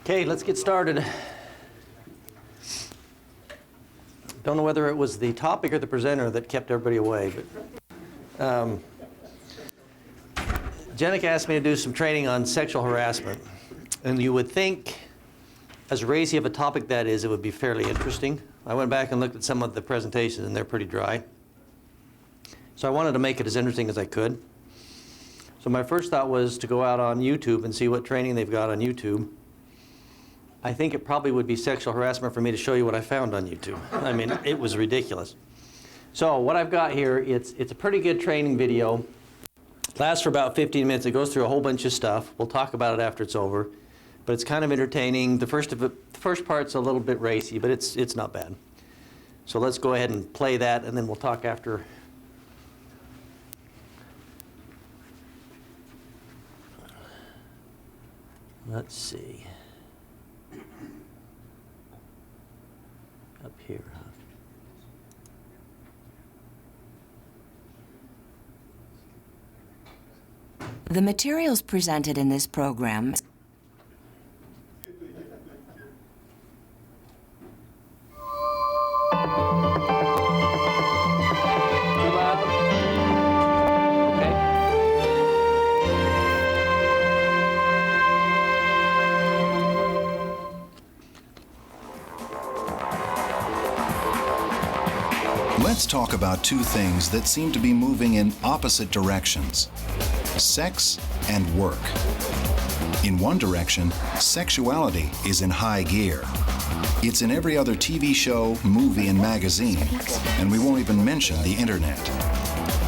Okay, let's get started. Don't know whether it was the topic or the presenter that kept everybody away, but Jenica asked me to do some training on sexual harassment. And you would think, as racy of a topic that is, it would be fairly interesting. I went back and looked at some of the presentations, and they're pretty dry. So I wanted to make it as interesting as I could. So my first thought was to go out on YouTube and see what training they've got on YouTube. I think it probably would be sexual harassment for me to show you what I found on YouTube. I mean, it was ridiculous. So what I've got here, it's a pretty good training video. It lasts for about 15 minutes. It goes through a whole bunch of stuff. We'll talk about it after it's over. But it's kind of entertaining. The first part's a little bit racy, but it's not bad. So let's go ahead and play that, and then we'll talk after. Let's see. Up here, huh? The materials presented in this program Let's talk about two things that seem to be moving in opposite directions: sex and work. In one direction, sexuality is in high gear. It's in every other TV show, movie, and magazine, and we won't even mention the internet.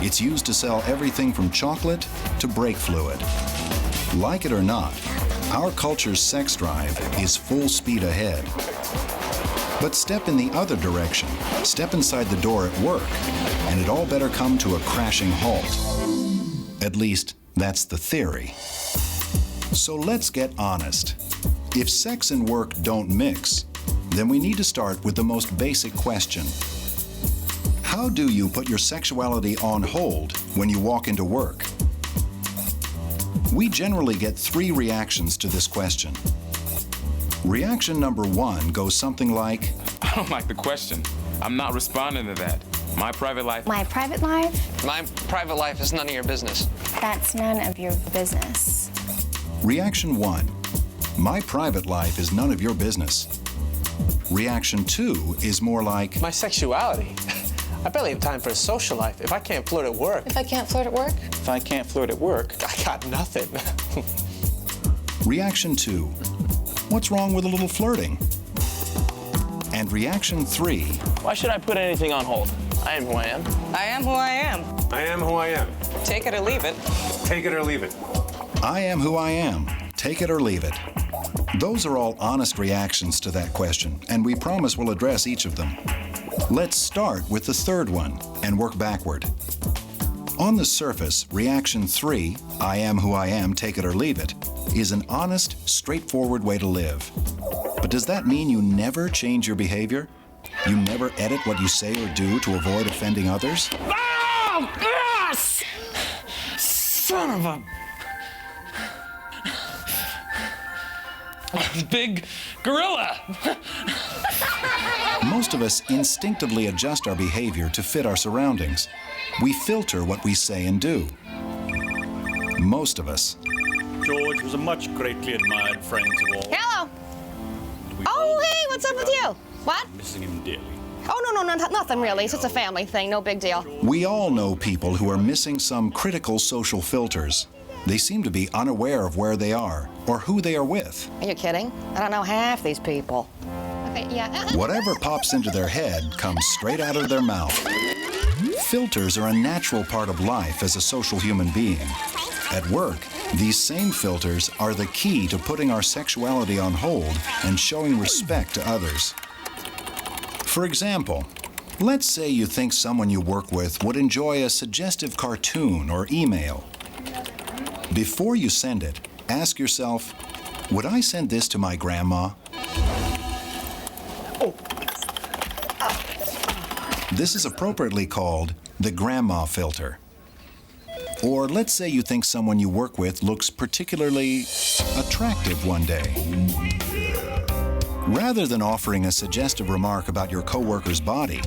It's used to sell everything from chocolate to brake fluid. Like it or not, our culture's sex drive is full speed ahead. But step in the other direction, step inside the door at work, and it all better come to a crashing halt. At least, that's the theory. So let's get honest. If sex and work don't mix, then we need to start with the most basic question. How do you put your sexuality on hold when you walk into work? We generally get three reactions to this question. Reaction number one goes something like, I don't like the question. I'm not responding to that. My private life. My private life? My private life is none of your business. That's none of your business. Reaction one, my private life is none of your business. Reaction two is more like, My sexuality? I barely have time for a social life if I can't flirt at work. If I can't flirt at work? If I can't flirt at work, I got nothing. Reaction two, what's wrong with a little flirting? And reaction three, Why should I put anything on hold? I am who I am. I am who I am. I am who I am. Take it or leave it. Take it or leave it. I am who I am. Take it or leave it. Those are all honest reactions to that question, and we promise we'll address each of them. Let's start with the third one and work backward. On the surface, reaction three, I am who I am, take it or leave it, is an honest, straightforward way to live. But does that mean you never change your behavior? You never edit what you say or do to avoid offending others? Oh, yes! Son of a... Big gorilla! Most of us instinctively adjust our behavior to fit our surroundings. We filter what we say and do. Most of us. George was a much greatly admired friend to all. Hello. Oh, hey, what's up with you? What? Missing him dearly. Oh, no, nothing really. It's just a family thing, no big deal. We all know people who are missing some critical social filters. They seem to be unaware of where they are or who they are with. Are you kidding? I don't know half these people. Okay, yeah. Whatever pops into their head comes straight out of their mouth. Filters are a natural part of life as a social human being. At work, these same filters are the key to putting our sexuality on hold and showing respect to others. For example, let's say you think someone you work with would enjoy a suggestive cartoon or email. Before you send it, ask yourself, would I send this to my grandma? This is appropriately called the grandma filter. Or let's say you think someone you work with looks particularly attractive one day. Rather than offering a suggestive remark about your coworker's body,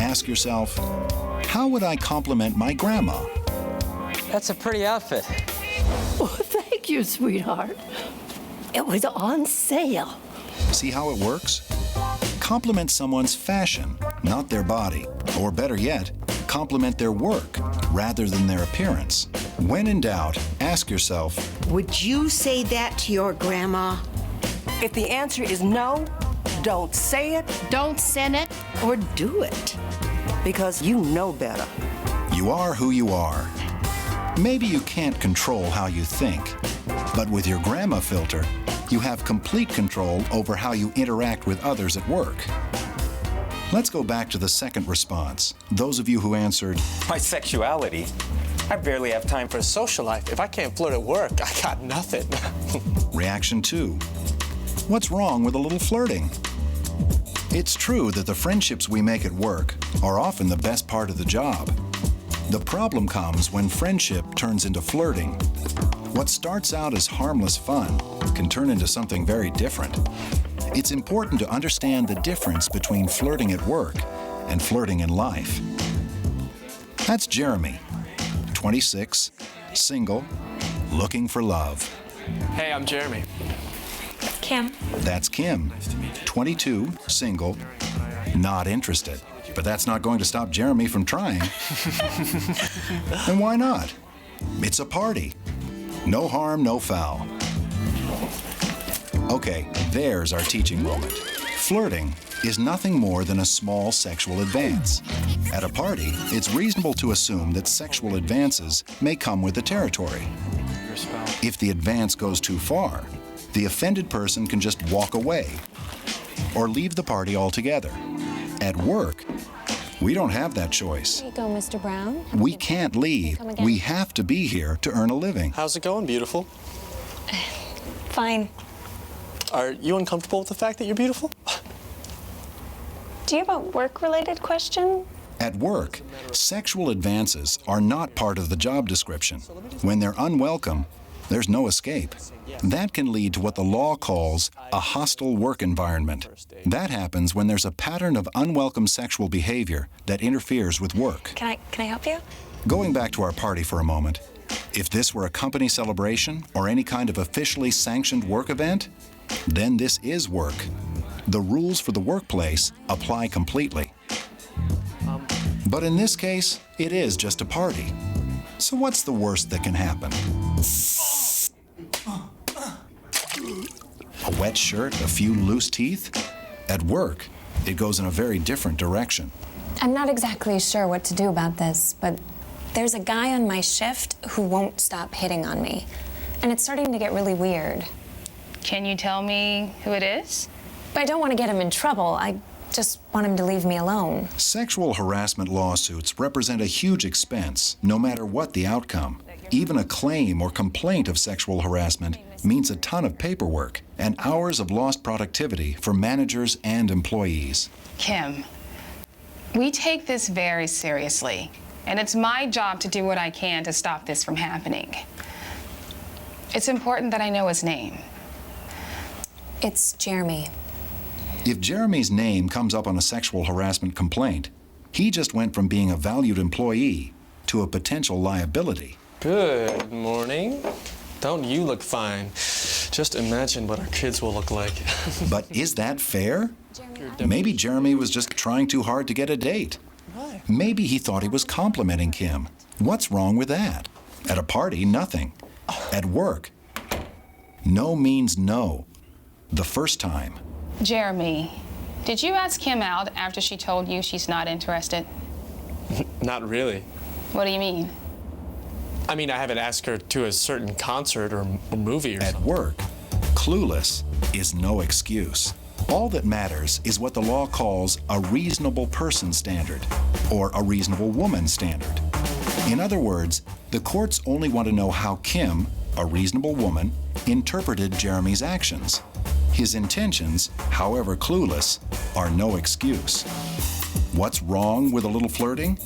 ask yourself, how would I compliment my grandma? That's a pretty outfit. Oh, thank you, sweetheart. It was on sale. See how it works? Compliment someone's fashion, not their body. Or better yet, compliment their work rather than their appearance. When in doubt, ask yourself, Would you say that to your grandma? If the answer is no, don't say it, Don't send it or do it. because you know better. you are who you are. Maybe you can't control how you think, but with your grandma filter, you have complete control over how you interact with others at work. Let's go back to the second response. Those of you who answered, My sexuality. I barely have time for a social life. If I can't flirt at work, I got nothing. reaction 2. What's wrong with a little flirting? It's true that the friendships we make at work are often the best part of the job. The problem comes when friendship turns into flirting. What starts out as harmless fun can turn into something very different. It's important to understand the difference between flirting at work and flirting in life. That's Jeremy, 26, single, looking for love. Hey, I'm Jeremy. Kim. That's Kim, 22, single, not interested. But that's not going to stop Jeremy from trying. And why not? It's a party. No harm, no foul. Okay, there's our teaching moment. Flirting is nothing more than a small sexual advance. At a party, it's reasonable to assume that sexual advances may come with the territory. If the advance goes too far, the offended person can just walk away or leave the party altogether. At work, we don't have that choice. There you go, Mr. Brown. We can't leave. Come again? We have to be here to earn a living. How's it going, beautiful? Fine. Are you uncomfortable with the fact that you're beautiful? Do you have a work-related question? At work, sexual advances are not part of the job description. When they're unwelcome, there's no escape. That can lead to what the law calls a hostile work environment. That happens when there's a pattern of unwelcome sexual behavior that interferes with work. Can I help you? Going back to our party for a moment, if this were a company celebration or any kind of officially sanctioned work event, then this is work. The rules for the workplace apply completely. But in this case, it is just a party. So what's the worst that can happen? A wet shirt, a few loose teeth? At work, it goes in a very different direction. I'm not exactly sure what to do about this, but there's a guy on my shift who won't stop hitting on me. And it's starting to get really weird. Can you tell me who it is? But I don't want to get him in trouble. I just want him to leave me alone. Sexual harassment lawsuits represent a huge expense, no matter what the outcome. Even a claim or complaint of sexual harassment means a ton of paperwork and hours of lost productivity for managers and employees. Kim, we take this very seriously, and it's my job to do what I can to stop this from happening. It's important that I know his name. It's Jeremy. If Jeremy's name comes up on a sexual harassment complaint, he just went from being a valued employee to a potential liability. Good morning. Don't you look fine? Just imagine what our kids will look like. But is that fair? Maybe Jeremy was just trying too hard to get a date. Why? Maybe he thought he was complimenting Kim. What's wrong with that? At a party, nothing. At work, no means no. The first time. Jeremy, did you ask Kim out after she told you she's not interested? Not really. What do you mean? I mean, I haven't asked her to a certain concert or movie or At something. work, clueless is no excuse. All that matters is what the law calls a reasonable person standard or a reasonable woman standard. In other words, the courts only want to know how Kim, a reasonable woman, interpreted Jeremy's actions. His intentions, however clueless, are no excuse. What's wrong with a little flirting?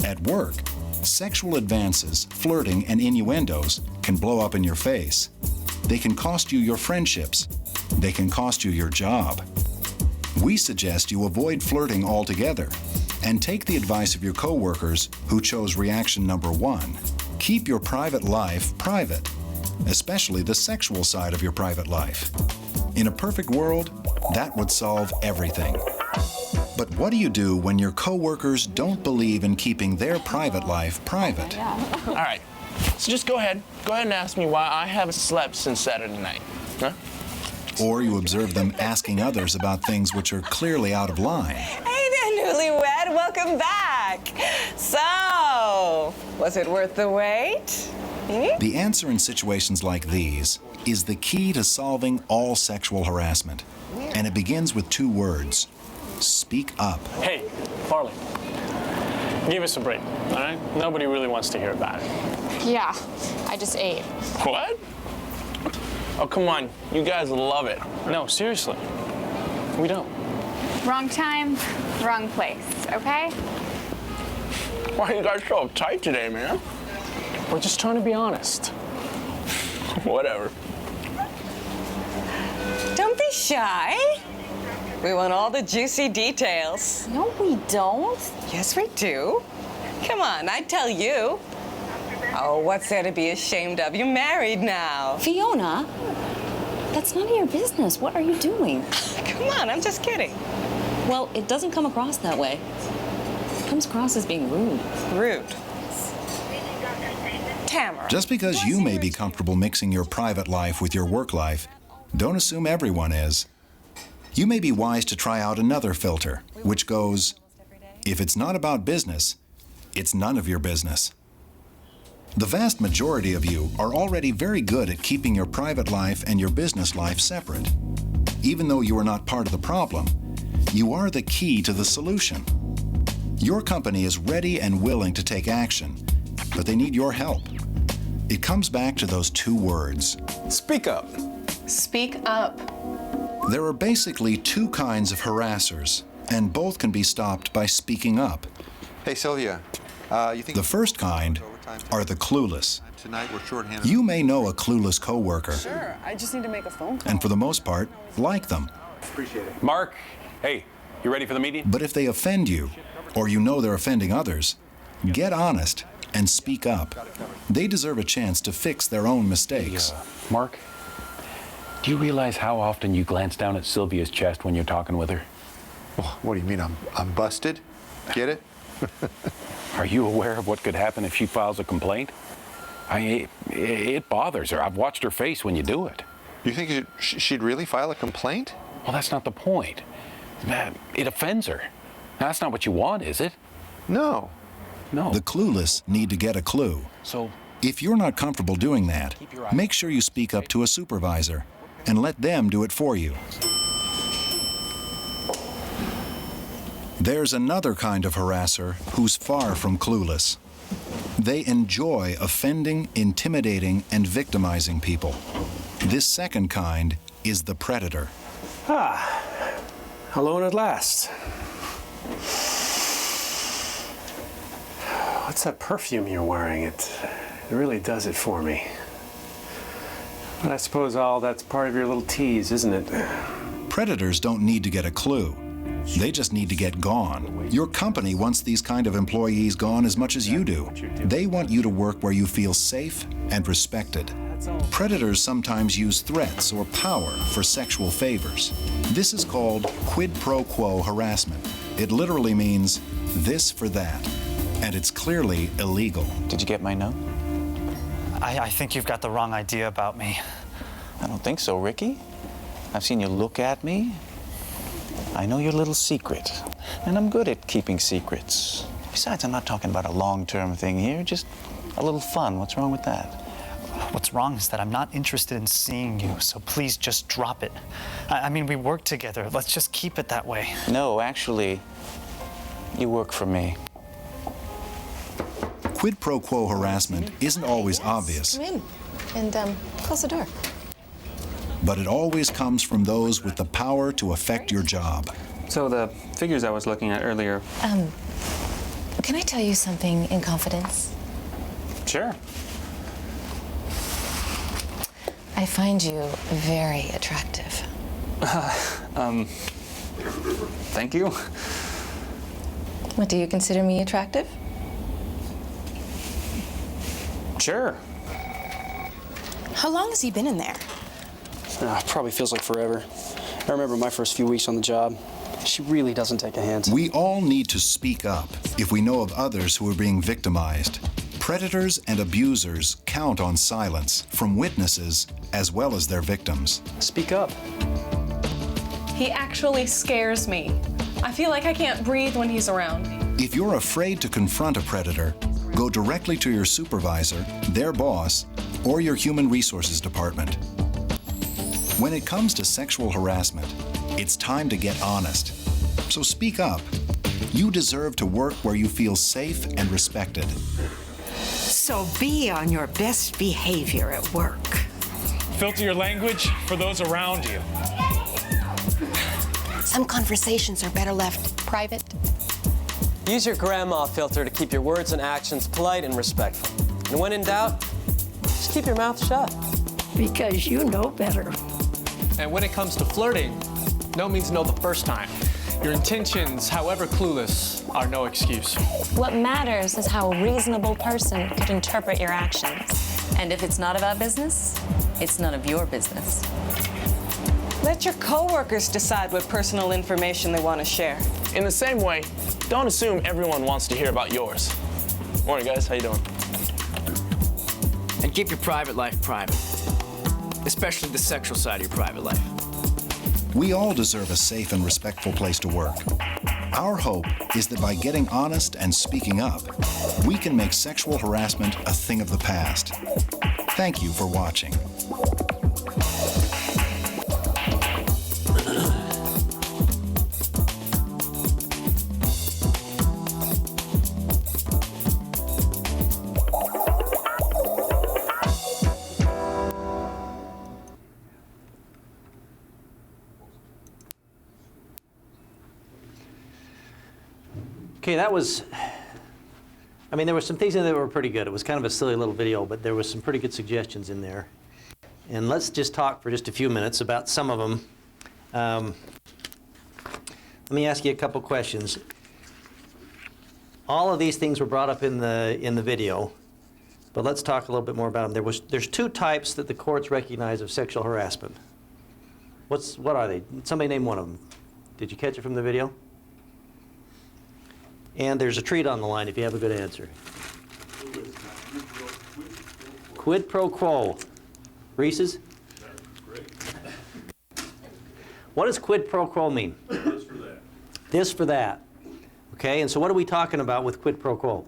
At work, sexual advances, flirting, and innuendos can blow up in your face. They can cost you your friendships, They can cost you your job. We suggest you avoid flirting altogether and take the advice of your coworkers who chose reaction number 1. Keep your private life private, especially the sexual side of your private life. In a perfect world, that would solve everything. But what do you do when your coworkers don't believe in keeping their private life private? All right, so just go ahead and ask me why I haven't slept since Saturday night, huh? Or you observe them asking others about things which are clearly out of line. Hey there, newlywed. Welcome back. So, was it worth the wait? The answer in situations like these is the key to solving all sexual harassment. And it begins with 2 words. Speak up. Hey, Farley, give us a break, all right? Nobody really wants to hear about it. Yeah, I just ate. What? Oh, come on. You guys love it. No, seriously. We don't. Wrong time, wrong place, okay? Why are you guys so uptight today, man? We're just trying to be honest. Whatever. Don't be shy. We want all the juicy details. No, we don't. Yes, we do. Come on, I tell you. Oh, what's there to be ashamed of? You're married now. Fiona, that's none of your business. What are you doing? Come on, I'm just kidding. Well, it doesn't come across that way. It comes across as being rude. Rude. Tamara. Just because you may be comfortable mixing your private life with your work life, don't assume everyone is. You may be wise to try out another filter, which goes, if it's not about business, it's none of your business. The vast majority of you are already very good at keeping your private life and your business life separate. Even though you are not part of the problem, you are the key to the solution. Your company is ready and willing to take action, but they need your help. It comes back to those 2 words. Speak up. Speak up. There are basically 2 kinds of harassers, and both can be stopped by speaking up. Hey, Sylvia, you think... The first kind are the clueless. Tonight we're shorthanded. You may know a clueless coworker, Sure, I just need to make a phone call. and for the most part, like them. Appreciate it. Mark, hey, you ready for the meeting? But if they offend you, or you know they're offending others, get honest and speak up. They deserve a chance to fix their own mistakes. Mark, do you realize how often you glance down at Sylvia's chest when you're talking with her? Oh, what do you mean? I'm busted? Get it? Are you aware of what could happen if she files a complaint? It bothers her. I've watched her face when you do it. You think she'd really file a complaint? Well, that's not the point. It offends her. That's not what you want, is it? No. No. The clueless need to get a clue. So, if you're not comfortable doing that, make sure you speak up to a supervisor and let them do it for you. There's another kind of harasser who's far from clueless. They enjoy offending, intimidating, and victimizing people. This second kind is the predator. Ah, alone at last. What's that perfume you're wearing? It really does it for me. But I suppose all that's part of your little tease, isn't it? Predators don't need to get a clue. They just need to get gone. Your company wants these kind of employees gone as much as you do. They want you to work where you feel safe and respected. Predators sometimes use threats or power for sexual favors. This is called quid pro quo harassment. It literally means this for that, and it's clearly illegal. did you get my note? I think you've got the wrong idea about me. I don't think so, Ricky. I've seen you look at me. I know your little secret, and I'm good at keeping secrets. Besides, I'm not talking about a long-term thing here, just a little fun. What's wrong with that? What's wrong is that I'm not interested in seeing you, so please just drop it. I mean, we work together. Let's just keep it that way. No, actually, you work for me. Quid pro quo harassment isn't always obvious, Come in and close the door. but it always comes from those with the power to affect your job. So the figures I was looking at earlier. Can I tell you something in confidence? Sure. I find you very attractive. Thank you. What, do you consider me attractive? Sure. How long has he been in there? Probably feels like forever. I remember my first few weeks on the job. She really doesn't take a hint. We all need to speak up if we know of others who are being victimized. Predators and abusers count on silence from witnesses as well as their victims. Speak up. He actually scares me. I feel like I can't breathe when he's around. If you're afraid to confront a predator, go directly to your supervisor, their boss, or your human resources department. When it comes to sexual harassment, it's time to get honest. So speak up. You deserve to work where you feel safe and respected. So be on your best behavior at work. Filter your language for those around you. Some conversations are better left private. Use your grandma filter to keep your words and actions polite and respectful. And when in doubt, just keep your mouth shut. Because you know better. And when it comes to flirting, no means no the first time. Your intentions, however clueless, are no excuse. What matters is how a reasonable person could interpret your actions. And if it's not about business, it's none of your business. Let your coworkers decide what personal information they want to share. In the same way, don't assume everyone wants to hear about yours. Morning, guys. How you doing? And keep your private life private, especially the sexual side of your private life. We all deserve a safe and respectful place to work. Our hope is that by getting honest and speaking up, we can make sexual harassment a thing of the past. Thank you for watching. Okay, that was, I mean, there were some things in there that were pretty good. It was kind of a silly little video, but there was some pretty good suggestions in there. And let's just talk for just a few minutes about some of them. Let me ask you a couple questions. All of these things were brought up in the video, but let's talk a little bit more about them. There's two types that the courts recognize of sexual harassment. What are they? Somebody name one of them. Did you catch it from the video? And there's a treat on the line if you have a good answer. Quid pro quo. Reese's? What does quid pro quo mean? This for that. This for that. Okay, and so what are we talking about with quid pro quo?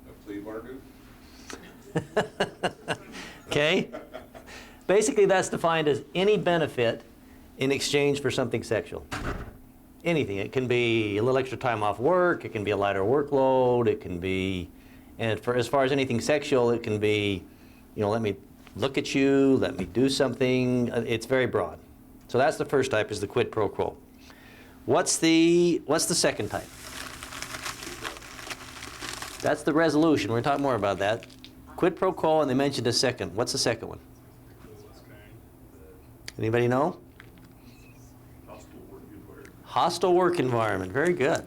A plea bargain? Okay? Basically, that's defined as any benefit in exchange for something sexual. Anything. It can be a little extra time off work, it can be a lighter workload, it can be, and for as far as anything sexual, it can be, you know, let me look at you, let me do something. It's very broad. So that's the first type, is the quid pro quo. What's the second type? That's the resolution. We're going to talk more about that. Quid pro quo, and they mentioned a second. What's the second one? Anybody know? Hostile work environment. Very good.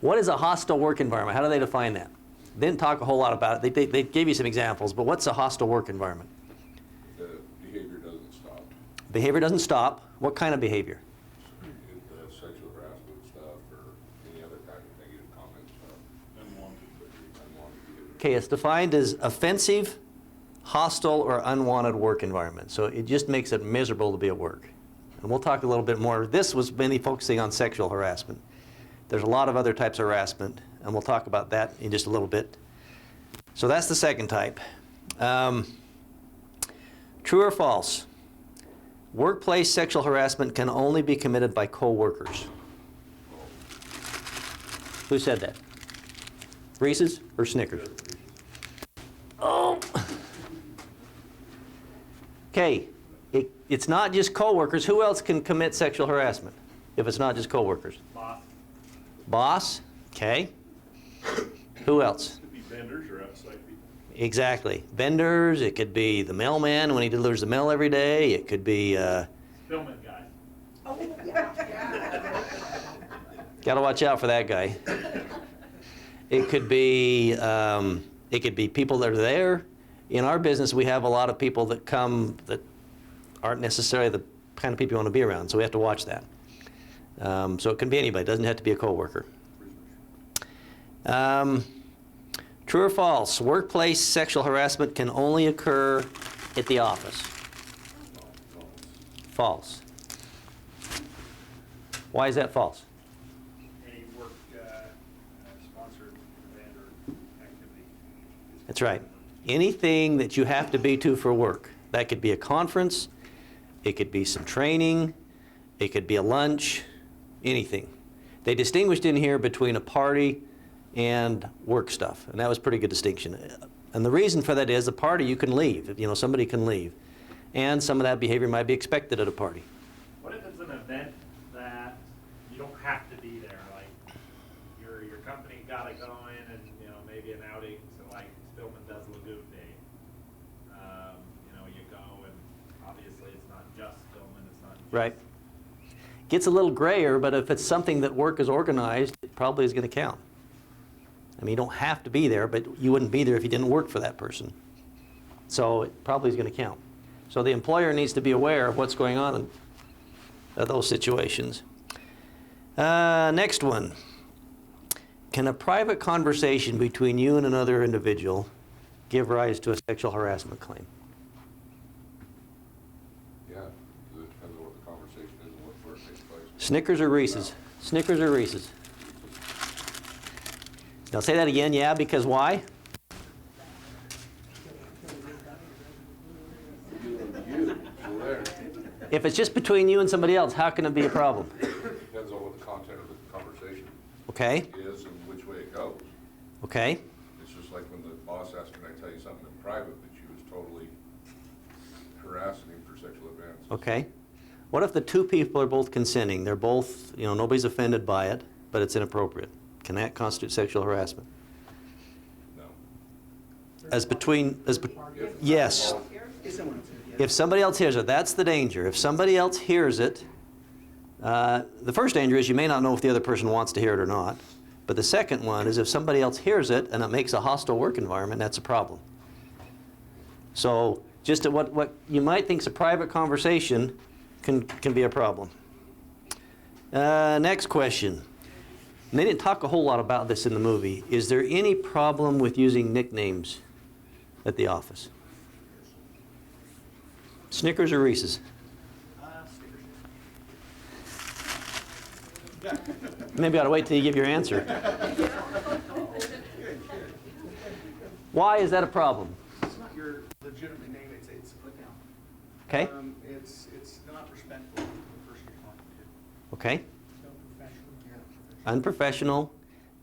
What is a hostile work environment? How do they define that? They didn't talk a whole lot about it. They gave you some examples, but what's a hostile work environment? The behavior doesn't stop. Behavior doesn't stop. What kind of behavior? The sexual harassment stuff or any other kind of negative comment stuff. Unwanted behavior. Okay, it's defined as offensive, hostile, or unwanted work environment. So it just makes it miserable to be at work. And we'll talk a little bit more. This was mainly focusing on sexual harassment. There's a lot of other types of harassment, and we'll talk about that in just a little bit. So that's the second type. True or false? Workplace sexual harassment can only be committed by co-workers. Who said that? Reese's or Snickers? Oh! Okay, it's not just co-workers. Who else can commit sexual harassment if it's not just co-workers? Boss. Boss? Okay. Who else? Could be vendors or outside people? Exactly. Vendors, it could be the mailman when he delivers the mail every day. It could be... Spillman guy. Got to watch out for that guy. It could be people that are there. In our business, we have a lot of people that come that aren't necessarily the kind of people you want to be around, so we have to watch that. So it can be anybody. It doesn't have to be a coworker. True or false? Workplace sexual harassment can only occur at the office. False. Why is that false? Any work sponsored event or activity. That's right. Anything that you have to be to for work. That could be a conference, it could be some training, it could be a lunch, anything. They distinguished in here between a party and work stuff, and that was a pretty good distinction. And the reason for that is a party you can leave, you know, somebody can leave. And some of that behavior might be expected at a party. What if it's an event that you don't have to be there, like your company got it going and, you know, maybe an outing, so like Spillman does Lagoon Day. You know, you go and obviously it's not just Spillman, it's not just... Right. Gets a little grayer, but if it's something that work is organized, it probably is going to count. I mean, you don't have to be there, but you wouldn't be there if you didn't work for that person. So it probably is going to count. So the employer needs to be aware of what's going on in those situations. Next one. Can a private conversation between you and another individual give rise to a sexual harassment claim? Yeah, it depends on what the conversation is and where it takes place. Snickers or Reese's? Snickers or Reese's? Now say that again, yeah, because why? If it's just between you and somebody else, how can it be a problem? Depends on what the content of the conversation Okay. is and which way it goes. Okay. It's just like when the boss asked, can I tell you something in private, but she was totally harassing him for sexual advances. Okay. What if the two people are both consenting? They're both, you know, nobody's offended by it, but it's inappropriate. Can that constitute sexual harassment? No. Yes. If somebody else hears it, that's the danger. If somebody else hears it, the first danger is you may not know if the other person wants to hear it or not. But the second one is if somebody else hears it and it makes a hostile work environment, that's a problem. So just what you might think is a private conversation can be a problem. Next question. And they didn't talk a whole lot about this in the movie. Is there any problem with using nicknames at the office? Snickers or Reese's? Maybe I ought to wait till you give your answer. Why is that a problem? It's not your legitimate name, it's a put down. Okay. It's not respectful to the person you're talking to. Okay. It's unprofessional.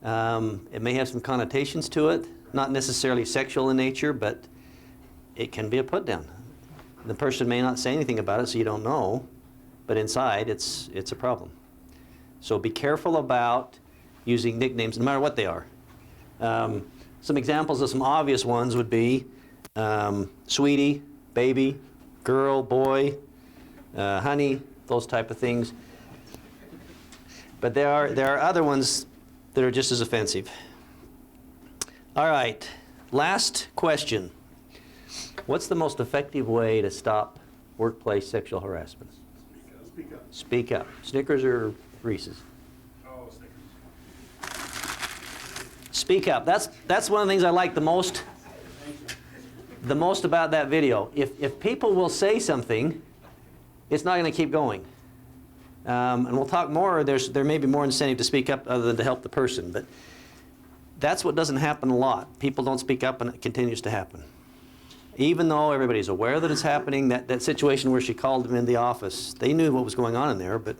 It may have some connotations to it, not necessarily sexual in nature, but it can be a put down. The person may not say anything about it, so you don't know, but inside it's a problem. So be careful about using nicknames, no matter what they are. Some examples of some obvious ones would be sweetie, baby, girl, boy, honey, those type of things. But there are other ones that are just as offensive. All right, last question. What's the most effective way to stop workplace sexual harassment? Speak up. Speak up. Snickers or Reese's? Oh, Snickers. Speak up. That's one of the things I like the most about that video. If people will say something, it's not going to keep going. And we'll talk more. There may be more incentive to speak up other than to help the person, but that's what doesn't happen a lot. People don't speak up, and it continues to happen. Even though everybody's aware that it's happening, that situation where she called him in the office, they knew what was going on in there, but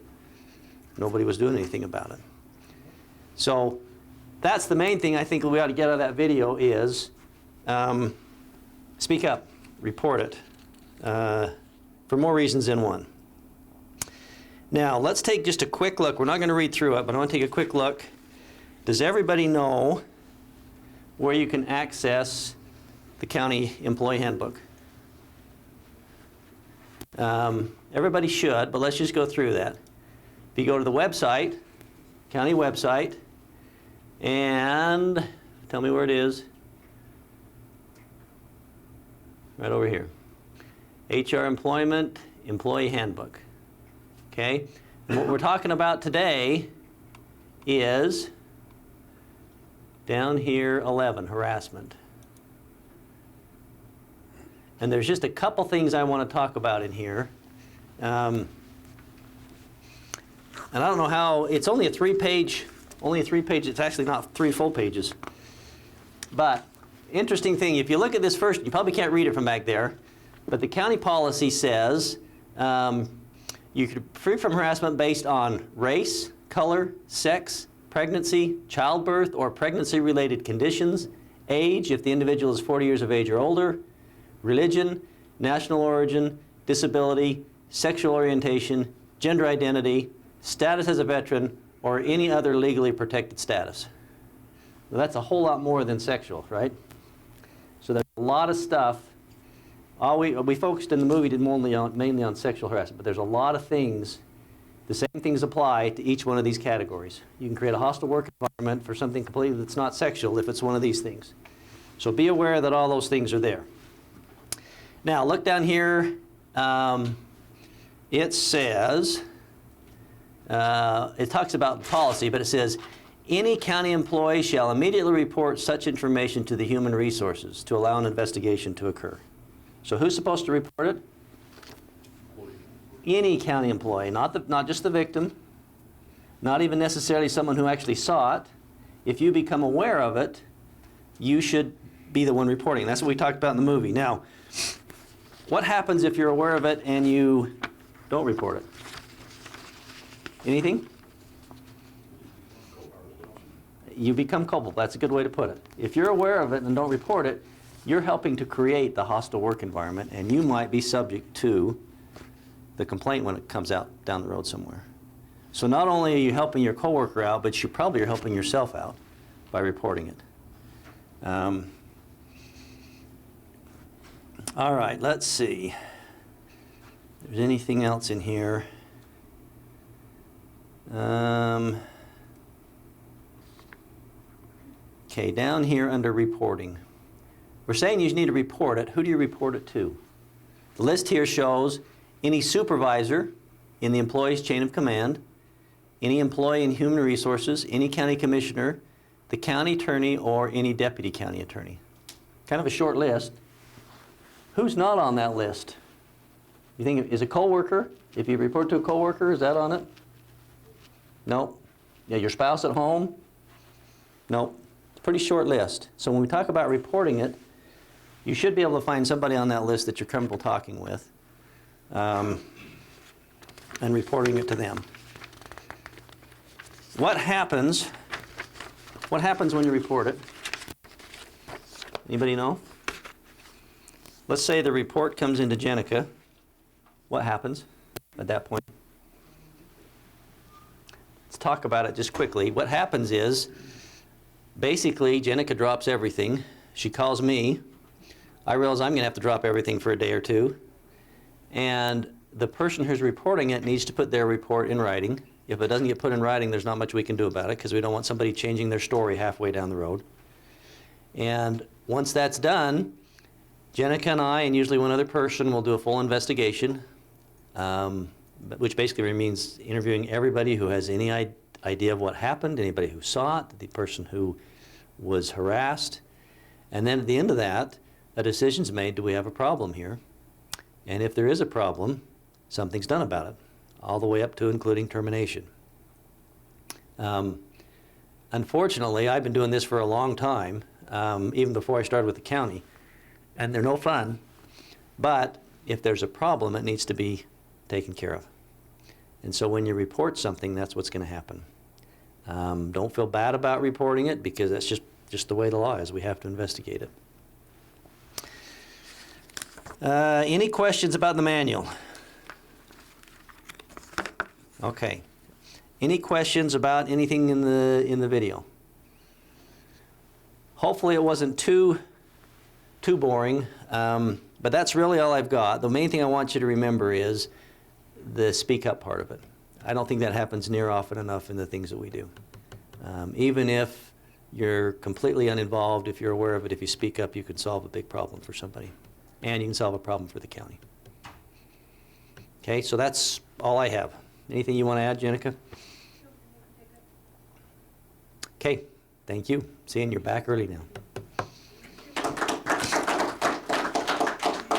nobody was doing anything about it. So that's the main thing I think we ought to get out of that video is speak up, report it, for more reasons than one. Now, let's take just a quick look. We're not going to read through it, but I want to take a quick look. Does everybody know where you can access the county employee handbook. Everybody should, but let's just go through that. If you go to the website, county website, and tell me where it is. Right over here. HR Employment Employee Handbook. Okay? And what we're talking about today is down here 11, harassment. And there's just a couple things I want to talk about in here. And I don't know how, it's only a three-page, it's actually not 3 full pages. But interesting thing, if you look at this first, you probably can't read it from back there, but the county policy says you could be free from harassment based on race, color, sex, pregnancy, childbirth, or pregnancy-related conditions, age, if the individual is 40 years of age or older, religion, national origin, disability, sexual orientation, gender identity, status as a veteran, or any other legally protected status. Well, that's a whole lot more than sexual, right? So there's a lot of stuff. We focused in the movie mainly on sexual harassment, but there's a lot of things. The same things apply to each one of these categories. You can create a hostile work environment for something completely that's not sexual if it's one of these things. So be aware that all those things are there. Now look down here. It says, it talks about policy, but it says, any county employee shall immediately report such information to the human resources to allow an investigation to occur. So who's supposed to report it? Any county employee, not just the victim, not even necessarily someone who actually saw it. If you become aware of it, you should be the one reporting. That's what we talked about in the movie. Now, what happens if you're aware of it and you don't report it? Anything? You become culpable. That's a good way to put it. If you're aware of it and don't report it, you're helping to create the hostile work environment, and you might be subject to the complaint when it comes out down the road somewhere. So not only are you helping your coworker out, but you probably are helping yourself out by reporting it. All right, let's see. If there's anything else in here. Okay, down here under reporting. We're saying you need to report it. Who do you report it to? The list here shows any supervisor in the employee's chain of command, any employee in human resources, any county commissioner, the county attorney, or any deputy county attorney. Kind of a short list. Who's not on that list? You think, is a coworker? If you report to a coworker, is that on it? No. Yeah, your spouse at home? No. It's a pretty short list. So when we talk about reporting it, you should be able to find somebody on that list that you're comfortable talking with and reporting it to them. What happens when you report it? Anybody know? Let's say the report comes into Jenica. What happens at that point? Let's talk about it just quickly. What happens is, basically, Jenica drops everything. She calls me. I realize I'm going to have to drop everything for a day or two. And the person who's reporting it needs to put their report in writing. If it doesn't get put in writing, there's not much we can do about it because we don't want somebody changing their story halfway down the road. And once that's done, Jenica and I, and usually one other person, will do a full investigation, which basically means interviewing everybody who has any idea of what happened, anybody who saw it, the person who was harassed. And then at the end of that, a decision's made, do we have a problem here? And if there is a problem, something's done about it, all the way up to including termination. Unfortunately, I've been doing this for a long time, even before I started with the county, and they're no fun, but if there's a problem, it needs to be taken care of. And so when you report something, that's what's going to happen. Don't feel bad about reporting it, because that's just the way the law is. We have to investigate it. Any questions about the manual? Okay. Any questions about anything in the video? Hopefully it wasn't too boring, but that's really all I've got. The main thing I want you to remember is the speak up part of it. I don't think that happens near often enough in the things that we do. Even if you're completely uninvolved, if you're aware of it, if you speak up, you can solve a big problem for somebody. And you can solve a problem for the county. Okay, so that's all I have. Anything you want to add, Jenica? Okay, thank you. Seeing you're back early now.